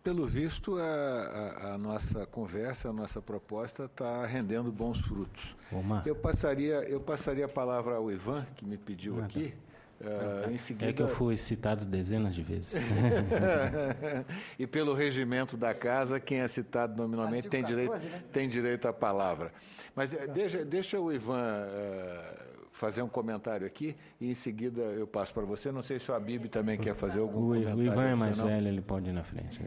pelo visto, a nossa conversa, a nossa proposta está rendendo bons frutos. Eu passaria a palavra ao Ivan, que me pediu aqui. Em seguida... É que eu fui citado dezenas de vezes. E pelo regimento da casa, quem é citado nominalmente tem direito à palavra. Mas deixa o Ivan fazer um comentário aqui e em seguida eu passo para você. Não sei se o Habib também quer fazer algum comentário. O Ivan é mais velho, ele pode ir na frente.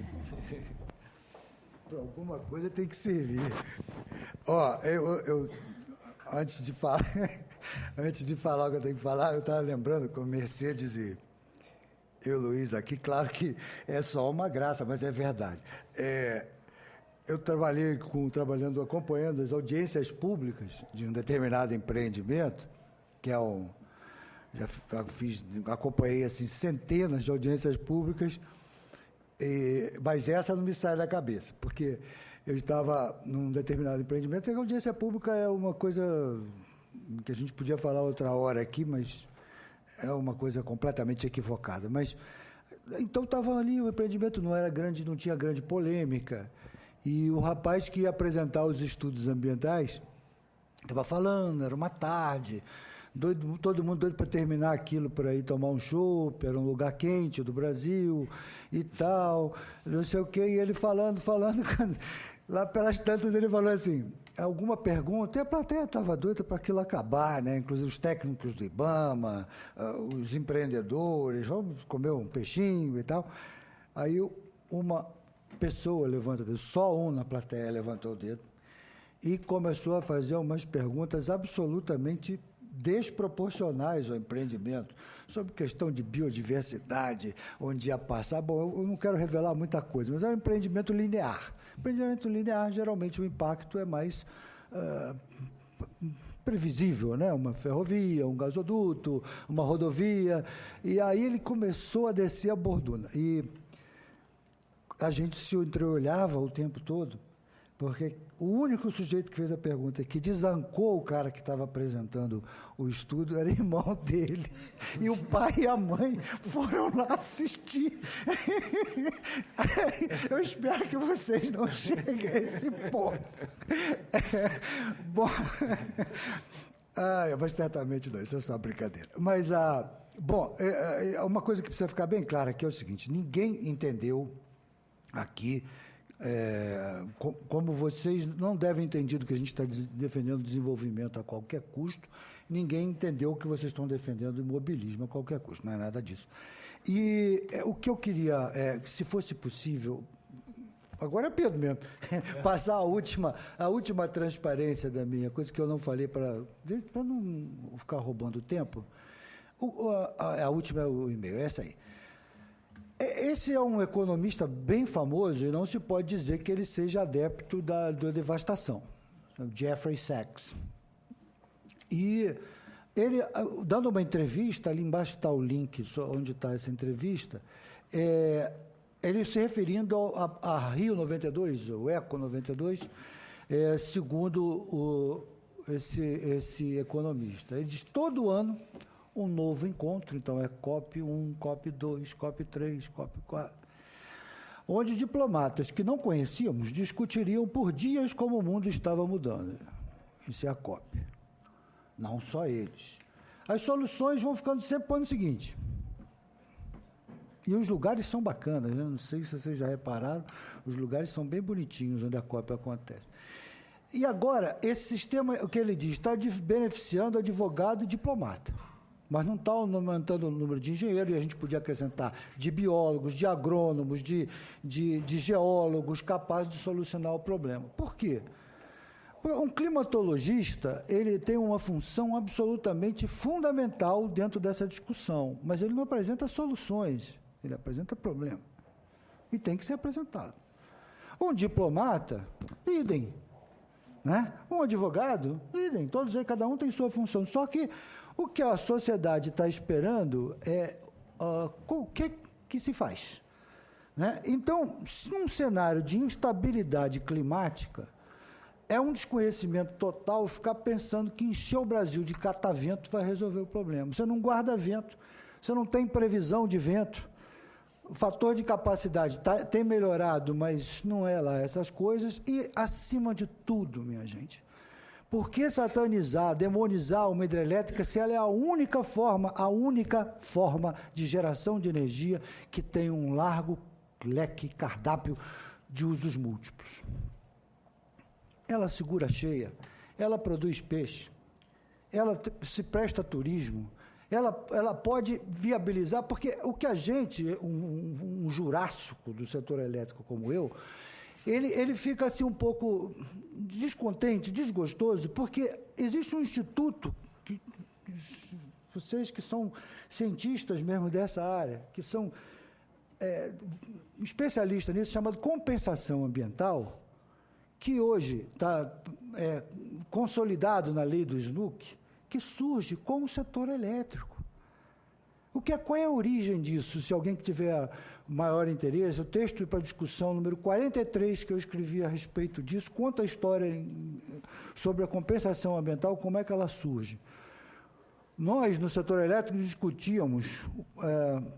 Para alguma coisa tem que servir. Eu antes de falar o que eu tenho que falar, eu estava lembrando com Mercedes e eu, Luiz, aqui, claro que é só uma graça, mas é verdade. Eu trabalhando, acompanhando as audiências públicas de um determinado empreendimento, que acompanhei assim, centenas de audiências públicas, mas essa não me sai da cabeça, porque eu estava num determinado empreendimento, e a audiência pública é uma coisa que a gente podia falar outra hora aqui, mas é uma coisa completamente equivocada. Mas, então, estava ali, o empreendimento não era grande, não tinha grande polêmica, e o rapaz que ia apresentar os estudos ambientais estava falando, era uma tarde, todo mundo doido para terminar aquilo, para ir tomar um chopp, era um lugar quente do Brasil e tal, não sei o quê, e ele falando, lá pelas tantas ele falou assim, alguma pergunta, e a plateia estava doida para aquilo acabar, né? Inclusive os técnicos do IBAMA, os empreendedores, vamos comer um peixinho e tal. Aí uma pessoa levanta o dedo, só um na plateia levantou o dedo, e começou a fazer umas perguntas absolutamente desproporcionais ao empreendimento, sobre questão de biodiversidade, onde ia passar. Bom, eu não quero revelar muita coisa, mas é um empreendimento linear. Empreendimento linear, geralmente, o impacto é mais previsível, né? Uma ferrovia, um gasoduto, uma rodovia. E aí ele começou a descer a borduna. E a gente se entreolhava o tempo todo, porque o único sujeito que fez a pergunta, que desancou o cara que estava apresentando o estudo, era irmão dele. E o pai e a mãe foram lá assistir. Eu espero que vocês não cheguem a esse ponto. Bom, mas certamente não, isso é só brincadeira. Mas, uma coisa que precisa ficar bem clara aqui é o seguinte, ninguém entendeu aqui, como vocês não devem entendido que a gente está defendendo desenvolvimento a qualquer custo, ninguém entendeu que vocês estão defendendo imobilismo a qualquer custo, não é nada disso. E o que eu queria, se fosse possível, agora é Pedro mesmo, passar a última transparência da minha, coisa que eu não falei para não ficar roubando tempo, a última é o e-mail, é essa aí. Esse é um economista bem famoso e não se pode dizer que ele seja adepto da devastação, Jeffrey Sachs. E ele, dando uma entrevista, ali embaixo está o link onde está essa entrevista, ele se referindo a Rio 92, o Eco 92, segundo esse economista. Ele diz, todo ano, um novo encontro, então é COP1, COP2, COP3, COP4, onde diplomatas que não conhecíamos discutiriam por dias como o mundo estava mudando. Isso é a COP. Não só eles. As soluções vão ficando sempre para o ano seguinte. E os lugares são bacanas, né? Não sei se vocês já repararam, os lugares são bem bonitinhos onde a COP acontece. E agora, esse sistema, o que ele diz, está beneficiando advogado e diplomata. Mas não está aumentando o número de engenheiros, e a gente podia acrescentar de biólogos, de agrônomos, de geólogos capazes de solucionar o problema. Por quê? Um climatologista, ele tem uma função absolutamente fundamental dentro dessa discussão, mas ele não apresenta soluções, ele apresenta problema. E tem que ser apresentado. Um diplomata, idem. Né? Um advogado, idem. Todos aí, cada um tem sua função. Só que o que a sociedade está esperando é o que se faz. Né? Então, num cenário de instabilidade climática, é um desconhecimento total ficar pensando que encher o Brasil de catavento vai resolver o problema. Você não guarda vento, você não tem previsão de vento. o fator de capacidade tem melhorado, mas não é lá essas coisas. E, acima de tudo, minha gente, por que satanizar, demonizar uma hidrelétrica se ela é a única forma de geração de energia que tem um largo leque, cardápio de usos múltiplos? Ela segura a cheia, ela produz peixe, ela se presta a turismo, ela pode viabilizar, porque o que a gente, um jurássico do setor elétrico como eu, ele fica assim um pouco descontente, desgostoso, porque existe um instituto, vocês que são cientistas mesmo dessa área, que são especialistas nisso, chamado compensação ambiental, que hoje está consolidado na lei do SNUC, que surge com o setor elétrico. Qual é a origem disso? Se alguém que tiver maior interesse, o texto para discussão número 43 que eu escrevi a respeito disso, conta a história sobre a compensação ambiental, como é que ela surge. Nós, no setor elétrico, discutíamos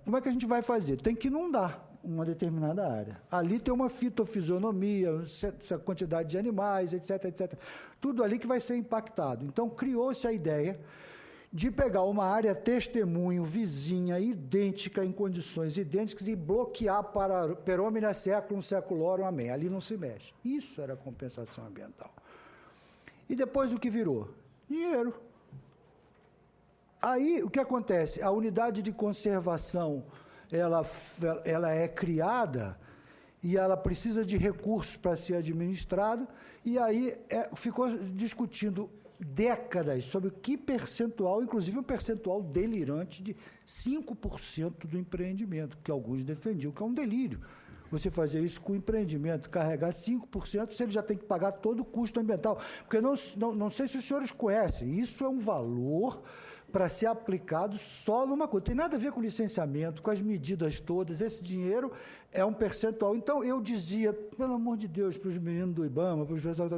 como é que a gente vai fazer. Tem que inundar uma determinada área. Ali tem uma fitofisionomia, a quantidade de animais, etc, etc. Tudo ali que vai ser impactado. Então, criou-se a ideia de pegar uma área testemunho, vizinha, idêntica, em condições idênticas, e bloquear para per omnia seculum seculorum, amém. Ali não se mexe. Isso era compensação ambiental. E depois o que virou? Dinheiro. Aí, o que acontece? A unidade de conservação, ela é criada e ela precisa de recursos para ser administrada, e aí ficou discutindo décadas sobre que percentual, inclusive um percentual delirante de 5% do empreendimento, que alguns defendiam que é um delírio. Você fazer isso com o empreendimento, carregar 5%, se ele já tem que pagar todo o custo ambiental. Porque não sei se os senhores conhecem, isso é um valor para ser aplicado só numa coisa. Tem nada a ver com licenciamento, com as medidas todas, esse dinheiro é um percentual. Então, eu dizia, pelo amor de Deus, para os meninos do IBAMA, para os pessoal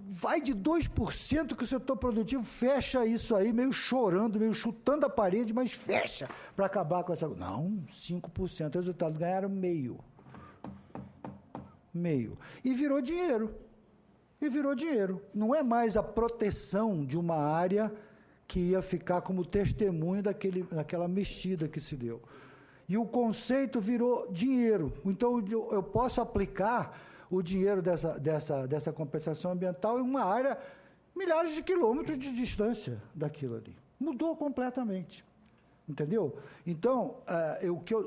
vai de 2% que o setor produtivo fecha isso aí, meio chorando, meio chutando a parede, mas fecha para acabar com essa... Não, 5%. O resultado, ganharam meio. E virou dinheiro. Não é mais a proteção de uma área que ia ficar como testemunho daquela mexida que se deu. E o conceito virou dinheiro. Então, eu posso aplicar o dinheiro dessa compensação ambiental em uma área milhares de quilômetros de distância daquilo ali. Mudou completamente. Entendeu? Então,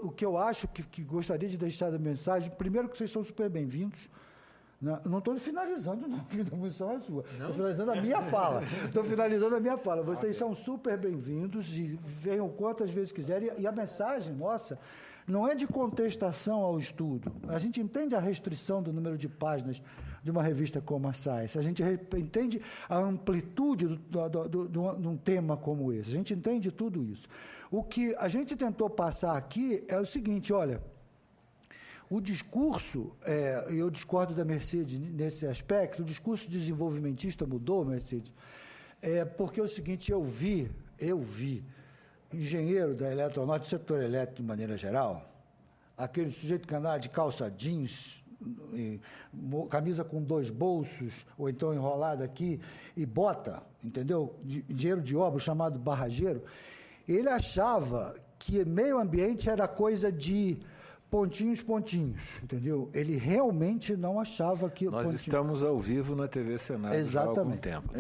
o que eu acho que gostaria de deixar da mensagem, primeiro que vocês são super bem-vindos. Não estou finalizando, não. A função é sua. Estou finalizando a minha fala. Vocês são super bem-vindos e venham quantas vezes quiserem. E a mensagem nossa não é de contestação ao estudo. A gente entende a restrição do número de páginas de uma revista como a Science. A gente entende a amplitude de um tema como esse. A gente entende tudo isso. O que a gente tentou passar aqui é o seguinte, olha... O discurso, eu discordo da Mercedes nesse aspecto, o discurso desenvolvimentista mudou, Mercedes, porque é o seguinte, eu vi engenheiro da Eletronorte, setor elétrico de maneira geral, aquele sujeito que andava de calça jeans, camisa com 2 bolsos, ou então enrolado aqui, e bota, entendeu? Engenheiro de obra, chamado barrageiro, ele achava que meio ambiente era coisa de... pontinhos, entendeu? Ele realmente não achava que... Nós estamos ao vivo na TV Senado já há algum tempo.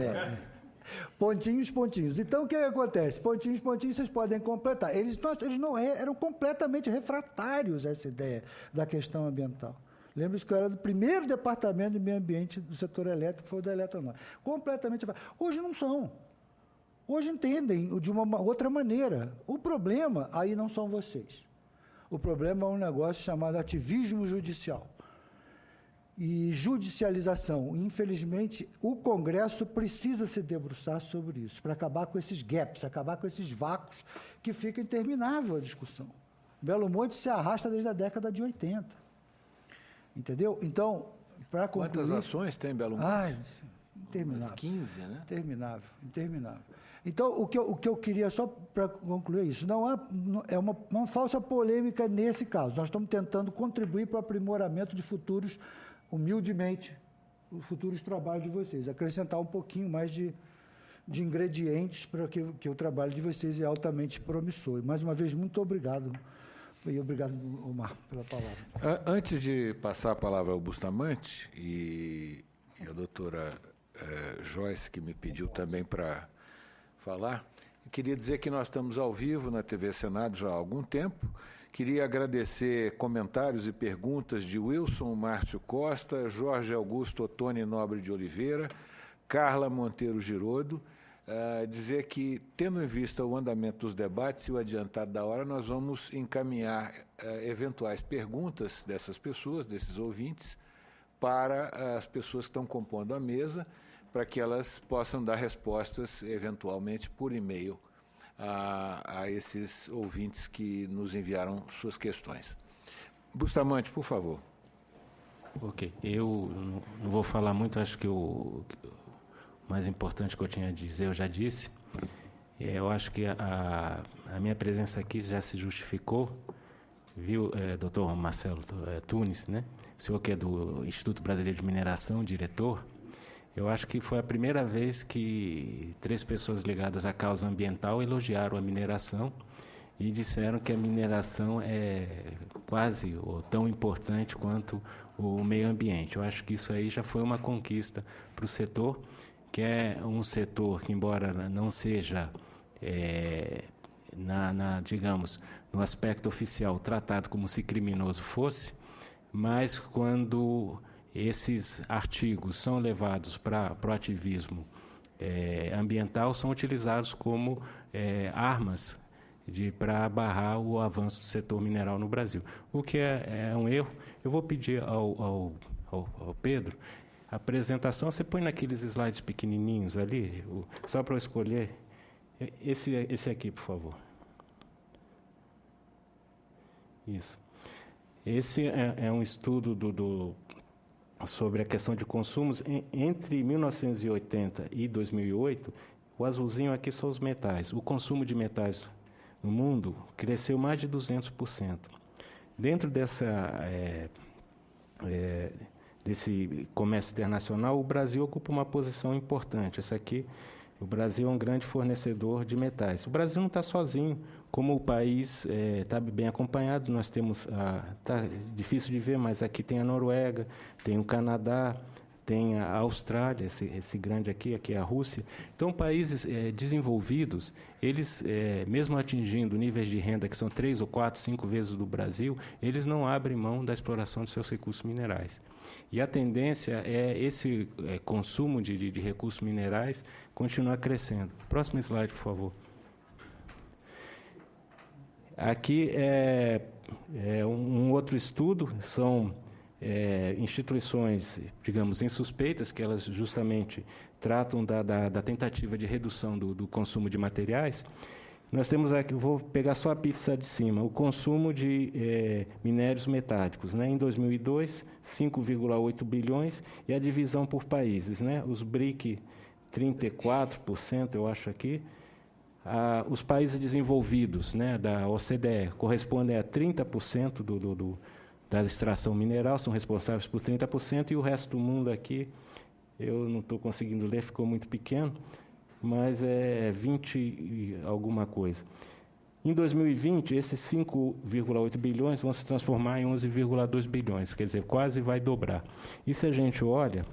Pontinhos. Então, o que acontece? Pontinhos, vocês podem completar. Eles não eram completamente refratários a essa ideia da questão ambiental. Lembra-se que eu era do primeiro departamento de meio ambiente do setor elétrico, foi o da Eletronorte. Completamente refratários. Hoje não são. Hoje entendem de uma outra maneira. O problema aí não são vocês. O problema é um negócio chamado ativismo judicial e judicialização. Infelizmente, o Congresso precisa se debruçar sobre isso, para acabar com esses gaps, acabar com esses vácuos que fica interminável a discussão. Belo Monte se arrasta desde a década de 80. Entendeu? Então, para concluir... Quantas ações tem Belo Monte? Interminável. Umas 15, né? Interminável. Então, o que eu queria, só para concluir isso, é uma falsa polêmica nesse caso. Nós estamos tentando contribuir para o aprimoramento de futuros, humildemente, os futuros trabalhos de vocês, acrescentar um pouquinho mais de ingredientes para que o trabalho de vocês é altamente promissor. E, mais uma vez, muito obrigado. E obrigado, Omar, pela palavra. Antes de passar a palavra ao Bustamante, e a doutora Joyce, que me pediu também para falar, eu queria dizer que nós estamos ao vivo na TV Senado já há algum tempo. Queria agradecer comentários e perguntas de Wilson Márcio Costa, Jorge Augusto Ottoni Nobre de Oliveira, Carla Monteiro Girodo. Dizer que, tendo em vista o andamento dos debates e o adiantado da hora, nós vamos encaminhar eventuais perguntas dessas pessoas, desses ouvintes, para as pessoas que estão compondo a mesa, para que elas possam dar respostas, eventualmente, por e-mail a esses ouvintes que nos enviaram suas questões. Bustamante, por favor. Ok. Eu não vou falar muito, acho que o mais importante que eu tinha a dizer, eu já disse. Eu acho que a minha presença aqui já se justificou, viu, doutor Marcelo Tunes, né? O senhor que é do Instituto Brasileiro de Mineração, diretor. Eu acho que foi a primeira vez que 3 pessoas ligadas à causa ambiental elogiaram a mineração e disseram que a mineração é quase ou tão importante quanto o meio ambiente. Eu acho que isso aí já foi uma conquista para o setor, que é um setor que, embora não seja, digamos, no aspecto oficial tratado como se criminoso fosse, mas quando esses artigos são levados para o ativismo ambiental, são utilizados como armas para barrar o avanço do setor mineral no Brasil, o que é um erro. Eu vou pedir ao Pedro a apresentação. Você põe naqueles slides pequenininhos ali, só para eu escolher. Esse aqui, por favor. Isso. Esse é um estudo sobre a questão de consumos. Entre 1980 e 2008, o azulzinho aqui são os metais. O consumo de metais no mundo cresceu mais de 200%. Dentro desse comércio internacional, o Brasil ocupa uma posição importante. Isso aqui, o Brasil é um grande fornecedor de metais. O Brasil não está sozinho, como o país está bem acompanhado. Nós temos, está difícil de ver, mas aqui tem a Noruega, tem o Canadá, tem a Austrália, esse grande aqui é a Rússia. Então, países desenvolvidos, eles, mesmo atingindo níveis de renda que são 3 ou 4, 5 vezes do Brasil, eles não abrem mão da exploração de seus recursos minerais. E a tendência é esse consumo de recursos minerais continuar crescendo. Próximo slide, por favor. Aqui é um outro estudo, são instituições, digamos, insuspeitas, que elas justamente tratam da tentativa de redução do consumo de materiais. Nós temos aqui, vou pegar só a pizza de cima, o consumo de minérios metálicos. Né? Em 2002, 5,8 bilhões, e a divisão por países. Né? Os BRIC, 34%, eu acho aqui. Os países desenvolvidos, né, da OCDE, correspondem a 30% da extração mineral, são responsáveis por 30%, e o resto do mundo aqui, eu não estou conseguindo ler, ficou muito pequeno, mas é 20 e alguma coisa. Em 2020, esses 5,8 bilhões vão se transformar em 11,2 bilhões, quer dizer, quase vai dobrar. E se a gente olha,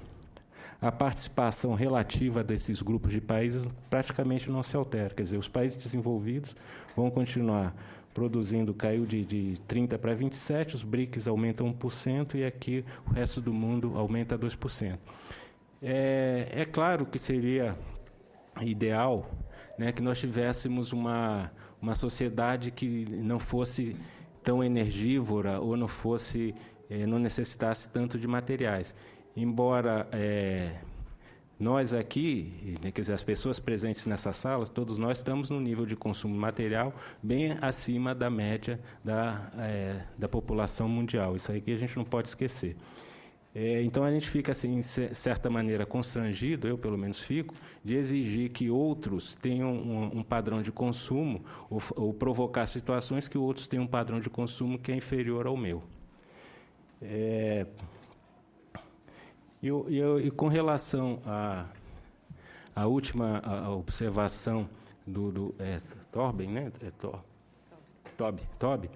a participação relativa desses grupos de países praticamente não se altera, quer dizer, os países desenvolvidos vão continuar produzindo, caiu de 30% para 27%, os BRICS aumentam 1%, e aqui o resto do mundo aumenta 2%. É claro que seria ideal, né, que nós tivéssemos uma sociedade que não fosse tão energívora ou não necessitasse tanto de materiais. Embora nós aqui, quer dizer, as pessoas presentes nessas salas, todos nós estamos num nível de consumo material bem acima da média da população mundial. Isso aí que a gente não pode esquecer. Então, a gente fica, assim, de certa maneira, constrangido, eu pelo menos fico, de exigir que outros tenham um padrão de consumo ou provocar situações que outros tenham um padrão de consumo que é inferior ao meu. E com relação à última observação do Torben, né? Toby.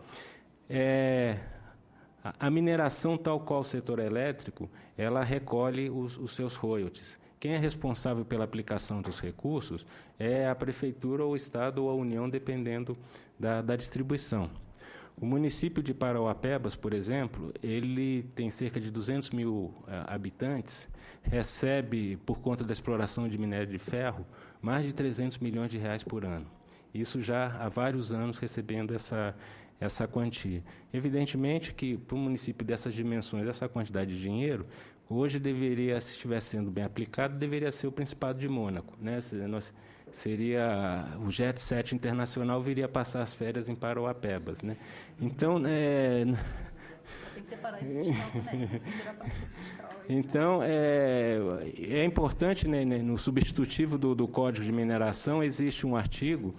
A mineração, tal qual o setor elétrico, ela recolhe os seus royalties. Quem é responsável pela aplicação dos recursos é a prefeitura, ou o Estado, ou a União, dependendo da distribuição. O município de Parauapebas, por exemplo, ele tem cerca de 200 mil habitantes, recebe, por conta da exploração de minério de ferro, mais de 300 milhões de reais por ano. Isso já há vários anos recebendo essa quantia. Evidentemente que, para um município dessas dimensões, essa quantidade de dinheiro, hoje deveria, se estivesse sendo bem aplicado, deveria ser o Principado de Mônaco, né? Seria o Jet Set Internacional viria passar as férias em Parauapebas, né? Então, tem que separar esse fiscal também. Então, é importante, né, no substitutivo do Código de Mineração, existe um artigo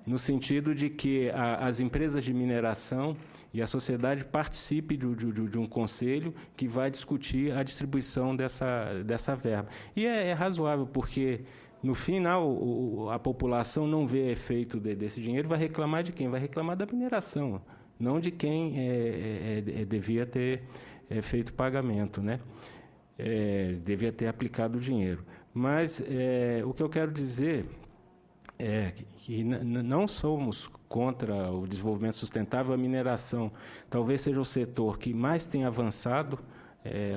no sentido de que as empresas de mineração e a sociedade participem de um conselho que vai discutir a distribuição dessa verba. E é razoável, porque, no final, a população não vê efeito desse dinheiro, vai reclamar de quem? Vai reclamar da mineração, não de quem devia ter feito pagamento, né? Devia ter aplicado o dinheiro. Mas o que eu quero dizer é que não somos contra o desenvolvimento sustentável. A mineração talvez seja o setor que mais tem avançado,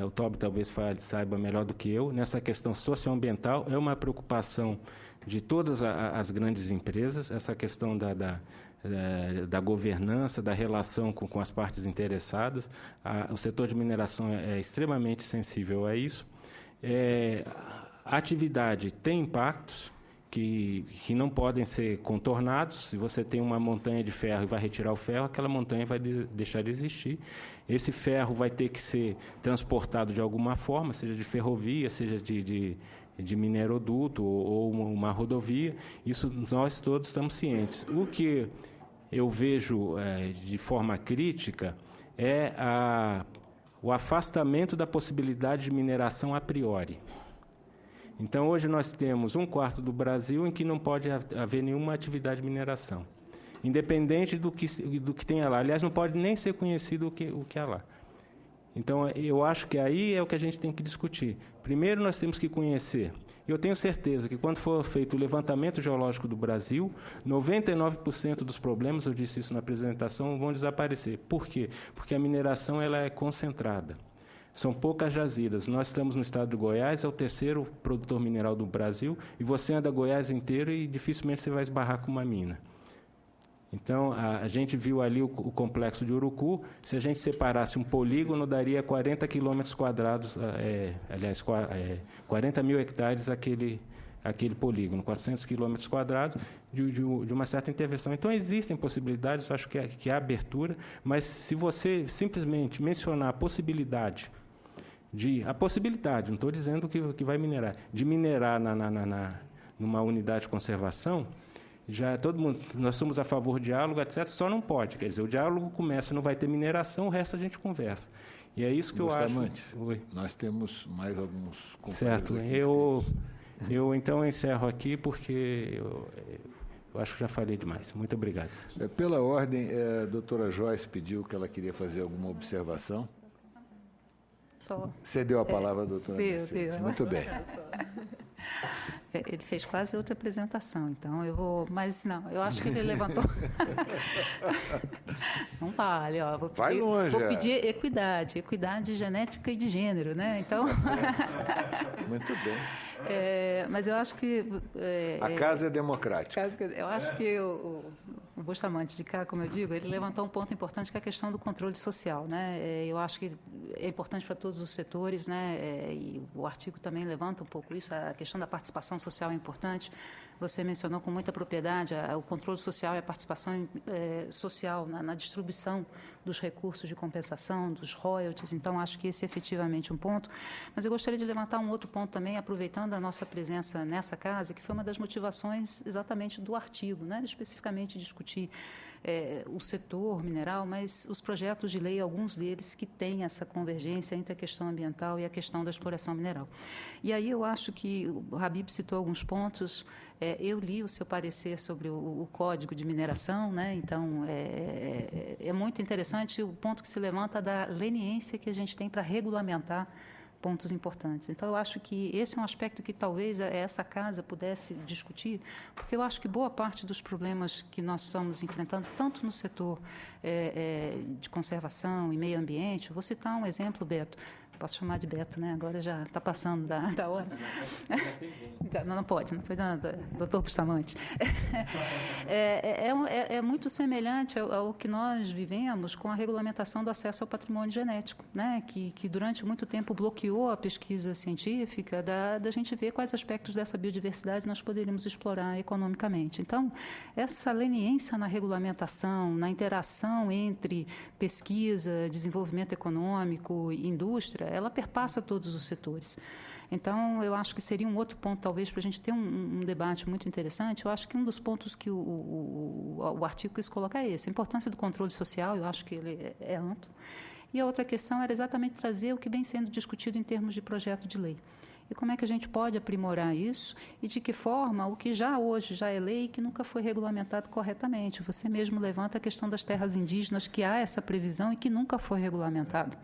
o Toby talvez saiba melhor do que eu, nessa questão socioambiental. É uma preocupação de todas as grandes empresas, essa questão da governança, da relação com as partes interessadas. O setor de mineração é extremamente sensível a isso. A atividade tem impactos que não podem ser contornados. Se você tem uma montanha de ferro e vai retirar o ferro, aquela montanha vai deixar de existir. Esse ferro vai ter que ser transportado de alguma forma, seja de ferrovia, seja de mineroduto ou uma rodovia. Isso nós todos estamos cientes. O que eu vejo de forma crítica é o afastamento da possibilidade de mineração a priori. Então, hoje nós temos 1/4 do Brasil em que não pode haver nenhuma atividade de mineração, independente do que tenha lá. Aliás, não pode nem ser conhecido o que há lá. Então, eu acho que aí é o que a gente tem que discutir. Primeiro, nós temos que conhecer. Eu tenho certeza que, quando for feito o levantamento geológico do Brasil, 99% dos problemas, eu disse isso na apresentação, vão desaparecer. Por quê? Porque a mineração ela é concentrada. São poucas jazidas. Nós estamos no estado de Goiás, é o terceiro produtor mineral do Brasil, e você anda Goiás inteiro e dificilmente você vai esbarrar com uma mina. Então, a gente viu ali o complexo de Urucu. Se a gente separasse um polígono, daria 40 quilômetros quadrados, 40 mil hectares aquele polígono, 400 quilômetros quadrados de uma certa intervenção. Então, existem possibilidades, eu acho que há abertura, mas se você simplesmente mencionar a possibilidade, não estou dizendo que vai minerar, de minerar numa unidade de conservação, já todo mundo, nós somos a favor de diálogo, etc., só não pode. Quer dizer, o diálogo começa, não vai ter mineração, o resto a gente conversa. E é isso que Bustamante, eu acho. Nós temos mais alguns companheiros. Certo. Eu então encerro aqui, porque eu acho que já falei demais. Muito obrigado. Pela ordem, a doutora Joyce pediu que ela queria fazer alguma observação. Você deu a palavra, doutora Mercedes. Deu. Muito bem. Ele fez quase outra apresentação, então eu vou... Mas não, eu acho que ele levantou... Não vale, ó. Vou pedir equidade genética e de gênero, né? Então... Muito bem. Mas eu acho que... A casa é democrática. Eu acho que o Bustamante de cá, como eu digo, ele levantou um ponto importante, que é a questão do controle social, né? Eu acho que é importante para todos os setores, né? E o artigo também levanta um pouco isso, a questão da participação social é importante. Você mencionou com muita propriedade o controle social e a participação social na distribuição dos recursos de compensação, dos royalties. Então, acho que esse é efetivamente um ponto. Mas eu gostaria de levantar um outro ponto também, aproveitando a nossa presença nessa casa, que foi uma das motivações exatamente do artigo, não era especificamente discutir o setor mineral, mas os projetos de lei, alguns deles que têm essa convergência entre a questão ambiental e a questão da exploração mineral. E aí eu acho que o Habib citou alguns pontos. Eu li o seu parecer sobre o Código de Mineração, né? Então, é muito interessante o ponto que se levanta da leniência que a gente tem para regulamentar pontos importantes. Então, eu acho que esse é um aspecto que talvez essa casa pudesse discutir, porque eu acho que boa parte dos problemas que nós estamos enfrentando, tanto no setor de conservação e meio ambiente, vou citar um exemplo, Beto. Posso chamar de Beto, né? Agora já está passando da hora. Não pode, não foi doutor Bustamante. É muito semelhante ao que nós vivemos com a regulamentação do acesso ao patrimônio genético, né? Que durante muito tempo bloqueou a pesquisa científica da gente ver quais aspectos dessa biodiversidade nós poderíamos explorar economicamente. Então, essa leniência na regulamentação, na interação entre pesquisa, desenvolvimento econômico e indústria, ela perpassa todos os setores. Então, eu acho que seria um outro ponto, talvez, para a gente ter um debate muito interessante. Eu acho que um dos pontos que o artigo quis colocar é esse, a importância do controle social, eu acho que ele é amplo. E a outra questão era exatamente trazer o que vem sendo discutido em termos de projeto de lei. E como é que a gente pode aprimorar isso e de que forma o que hoje já é lei e que nunca foi regulamentado corretamente. Você mesmo levanta a questão das terras indígenas, que há essa previsão e que nunca foi regulamentado.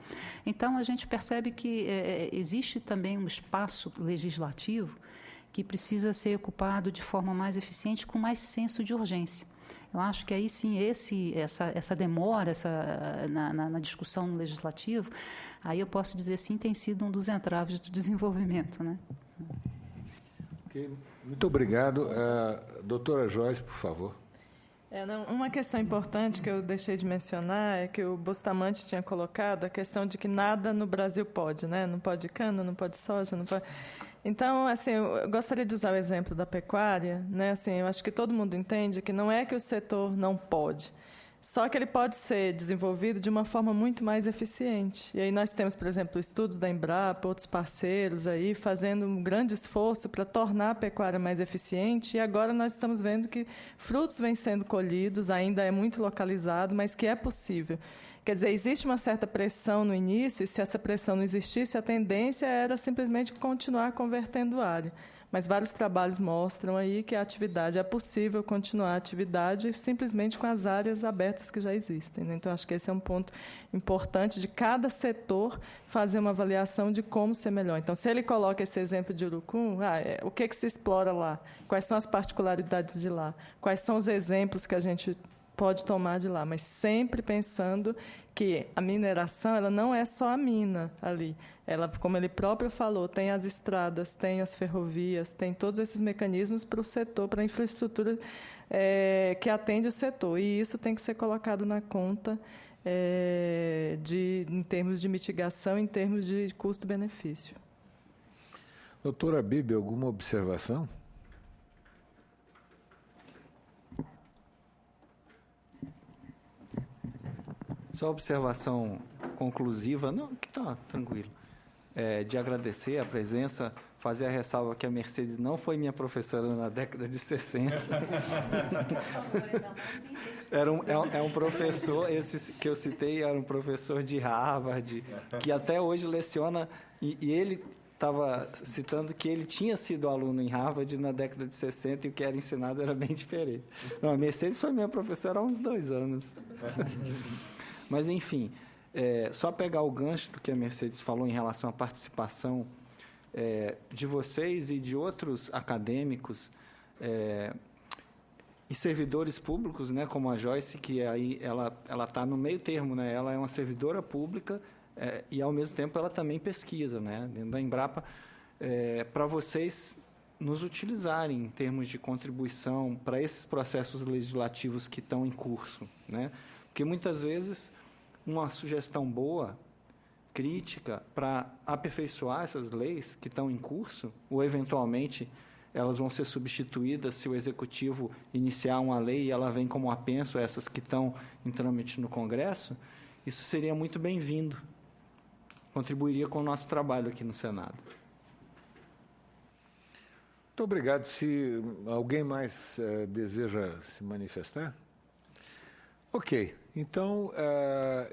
Então, a gente percebe que existe também um espaço legislativo que precisa ser ocupado de forma mais eficiente, com mais senso de urgência. Eu acho que aí sim essa demora na discussão no legislativo, aí eu posso dizer sim, tem sido um dos entraves do desenvolvimento, né? Okay. Muito obrigado. Doutora Joyce, por favor. Uma questão importante que eu deixei de mencionar é que o Bustamante tinha colocado a questão de que nada no Brasil pode, né? Não pode cana, não pode soja, não pode... Então, assim, eu gostaria de usar o exemplo da pecuária, né? Assim, eu acho que todo mundo entende que não é que o setor não pode, só que ele pode ser desenvolvido de uma forma muito mais eficiente. E aí nós temos, por exemplo, estudos da Embrapa, outros parceiros aí fazendo um grande esforço para tornar a pecuária mais eficiente, e agora nós estamos vendo que frutos vêm sendo colhidos, ainda é muito localizado, mas que é possível. Quer dizer, existe uma certa pressão no início, e se essa pressão não existisse, a tendência era simplesmente continuar convertendo área. Mas vários trabalhos mostram aí que a atividade é possível continuar a atividade simplesmente com as áreas abertas que já existem, né? Então, acho que esse é um ponto importante de cada setor fazer uma avaliação de como ser melhor. Então, se ele coloca esse exemplo de Urucum, o que se explora lá? Quais são as particularidades de lá? Quais são os exemplos que a gente pode tomar de lá, mas sempre pensando que a mineração ela não é só a mina ali. Ela, como ele próprio falou, tem as estradas, tem as ferrovias, tem todos esses mecanismos para o setor, para a infraestrutura que atende o setor. E isso tem que ser colocado na conta em termos de mitigação, em termos de custo-benefício. Doutora Bibi, alguma observação? Só observação conclusiva, não, que está tranquilo, de agradecer a presença, fazer a ressalva que a Mercedes não foi minha professora na década de 60. É um professor, esse que eu citei, era um professor de Harvard, que até hoje leciona, e ele estava citando que ele tinha sido aluno em Harvard na década de 60 e o que era ensinado era bem diferente. Não, a Mercedes foi minha professora há uns 2 anos. Mas, enfim, só pegar o gancho do que a Mercedes falou em relação à participação de vocês e de outros acadêmicos e servidores públicos, né, como a Joyce, que aí ela está no meio termo, né, ela é uma servidora pública e, ao mesmo tempo, ela também pesquisa, né, dentro da Embrapa, para vocês nos utilizarem em termos de contribuição para esses processos legislativos que estão em curso, né? Porque, muitas vezes, uma sugestão boa crítica para aperfeiçoar essas leis que estão em curso, ou eventualmente elas vão ser substituídas se o Executivo iniciar uma lei e ela vem como apenso a essas que estão em trâmite no Congresso, isso seria muito bem-vindo. Contribuiria com o nosso trabalho aqui no Senado. Muito obrigado. Se alguém mais deseja se manifestar? Ok. Então,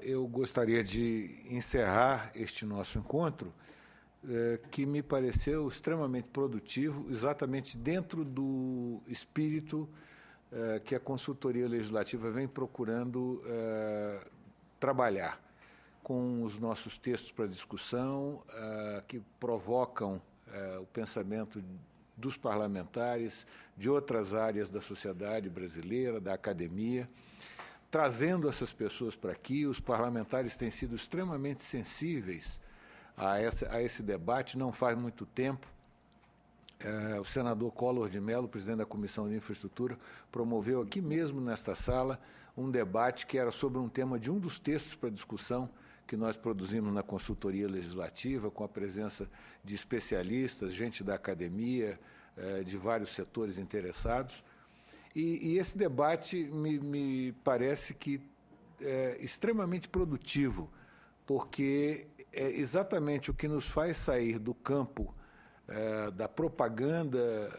eu gostaria de encerrar este nosso encontro, que me pareceu extremamente produtivo, exatamente dentro do espírito que a consultoria legislativa vem procurando trabalhar com os nossos textos para discussão, que provocam o pensamento dos parlamentares, de outras áreas da sociedade brasileira, da academia, trazendo essas pessoas para aqui. Os parlamentares têm sido extremamente sensíveis a esse debate. Não faz muito tempo, o senador Collor de Mello, presidente da Comissão de Infraestrutura, promoveu aqui mesmo nesta sala um debate que era sobre um tema de um dos textos para discussão que nós produzimos na consultoria legislativa, com a presença de especialistas, gente da academia, de vários setores interessados. E esse debate me parece que é extremamente produtivo, porque é exatamente o que nos faz sair do campo da propaganda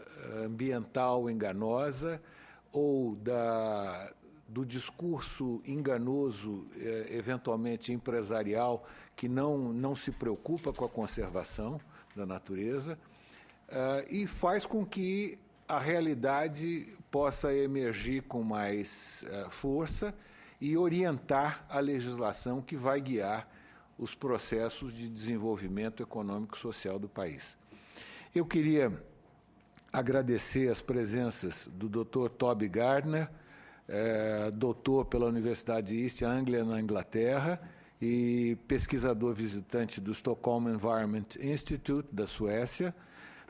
ambiental enganosa ou do discurso enganoso, eventualmente empresarial, que não se preocupa com a conservação da natureza, e faz com que a realidade possa emergir com mais força e orientar a legislação que vai guiar os processos de desenvolvimento econômico e social do país. Eu queria agradecer as presenças do Dr. Toby Gardner, doutor pela Universidade de East Anglia, na Inglaterra, e pesquisador visitante do Stockholm Environment Institute, da Suécia,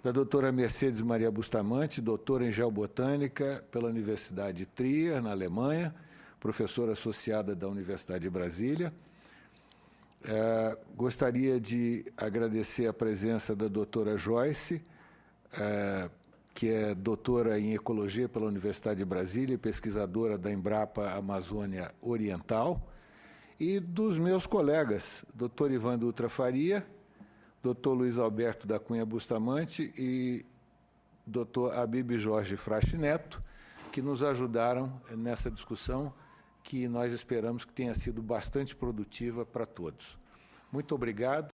da doutora Mercedes Maria Bustamante, doutora em Geobotânica pela Universidade de Trier, na Alemanha, professora associada da Universidade de Brasília. Gostaria de agradecer a presença da doutora Joyce, que é doutora em Ecologia pela Universidade de Brasília e pesquisadora da Embrapa Amazônia Oriental, e dos meus colegas, doutor Ivan Dutra Faria, doutor Luiz Alberto da Cunha Bustamante e doutor Habib Jorge Frache Neto, que nos ajudaram nessa discussão, que nós esperamos que tenha sido bastante produtiva para todos. Muito obrigado.